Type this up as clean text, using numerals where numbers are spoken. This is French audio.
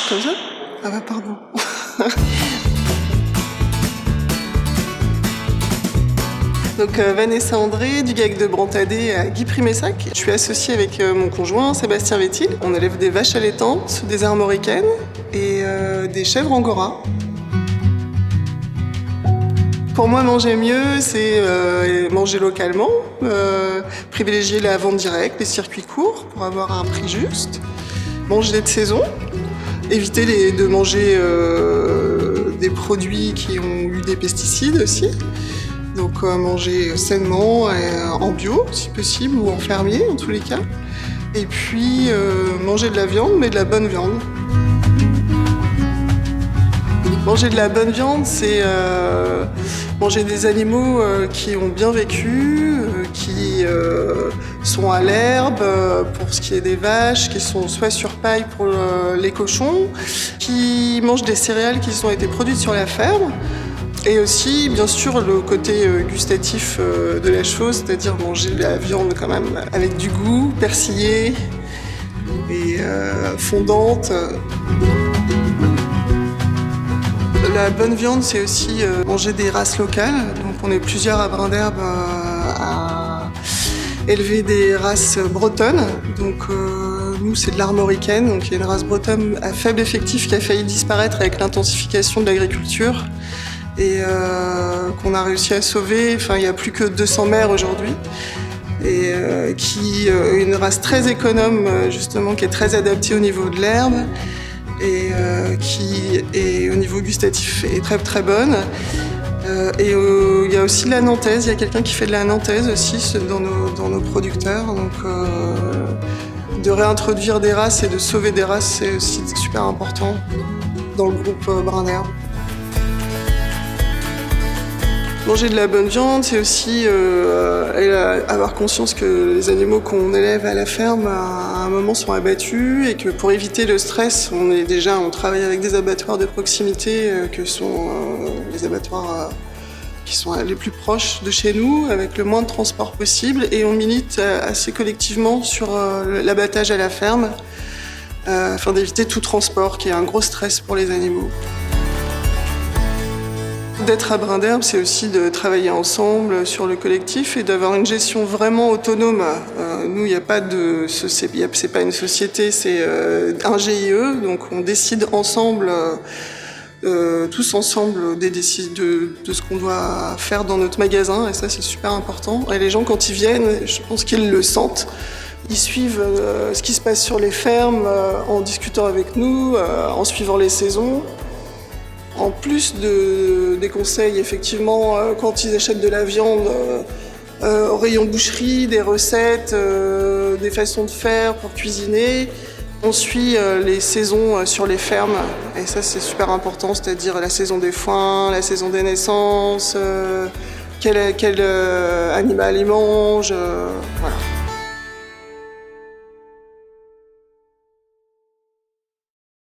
Comme ça? Ah bah pardon. Donc Vanessa André, du GAEC de Brantadé à Guy Primessac. Je suis associée avec mon conjoint Sébastien Vétil. On élève des vaches allaitantes, des armoricaines et des chèvres angora. Pour moi, manger mieux, c'est manger localement, privilégier la vente directe, les circuits courts pour avoir un prix juste, manger de saison, éviter de manger des produits qui ont eu des pesticides aussi. Donc manger sainement, en bio si possible, ou en fermier en tous les cas. Et puis manger de la viande, mais de la bonne viande. Manger de la bonne viande, c'est manger des animaux qui ont bien vécu, qui sont à l'herbe pour ce qui est des vaches, qui sont soit sur paille pour les cochons, qui mangent des céréales qui ont été produites sur la ferme. Et aussi, bien sûr, le côté gustatif de la chose, c'est-à-dire manger de la viande quand même avec du goût, persillée et fondante. La bonne viande, c'est aussi manger des races locales. Donc on est plusieurs à Brin d'Herbe à élever des races bretonnes. Donc nous, c'est de l'armoricaine, donc il y a une race bretonne à faible effectif qui a failli disparaître avec l'intensification de l'agriculture. Et qu'on a réussi à sauver. Enfin, il n'y a plus que 200 mères aujourd'hui. Et qui est une race très économe, justement, qui est très adaptée au niveau de l'herbe et qui est au niveau gustatif est très très bonne. Et il y a aussi de la nantaise. Il y a quelqu'un qui fait de la nantaise aussi dans nos producteurs. Donc de réintroduire des races et de sauver des races, c'est aussi super important dans le groupe Brin d'Herbe. Manger de la bonne viande, c'est aussi avoir conscience que les animaux qu'on élève à la ferme, à un moment, sont abattus et que pour éviter le stress, on travaille avec des abattoirs de proximité que sont les abattoirs qui sont les plus proches de chez nous, avec le moins de transport possible, et on milite assez collectivement sur l'abattage à la ferme afin d'éviter tout transport, qui est un gros stress pour les animaux. D'être à Brin d'Herbe, c'est aussi de travailler ensemble sur le collectif et d'avoir une gestion vraiment autonome. Nous, il n'y a pas de... C'est pas une société, c'est un GIE, donc on décide ensemble, tous ensemble, de ce qu'on doit faire dans notre magasin, et ça, c'est super important. Et les gens, quand ils viennent, je pense qu'ils le sentent. Ils suivent ce qui se passe sur les fermes en discutant avec nous, en suivant les saisons. En plus des conseils, effectivement, quand ils achètent de la viande au rayon boucherie, des recettes, des façons de faire pour cuisiner, on suit les saisons sur les fermes. Et ça, c'est super important, c'est-à-dire la saison des foins, la saison des naissances, quel animal ils mangent, voilà.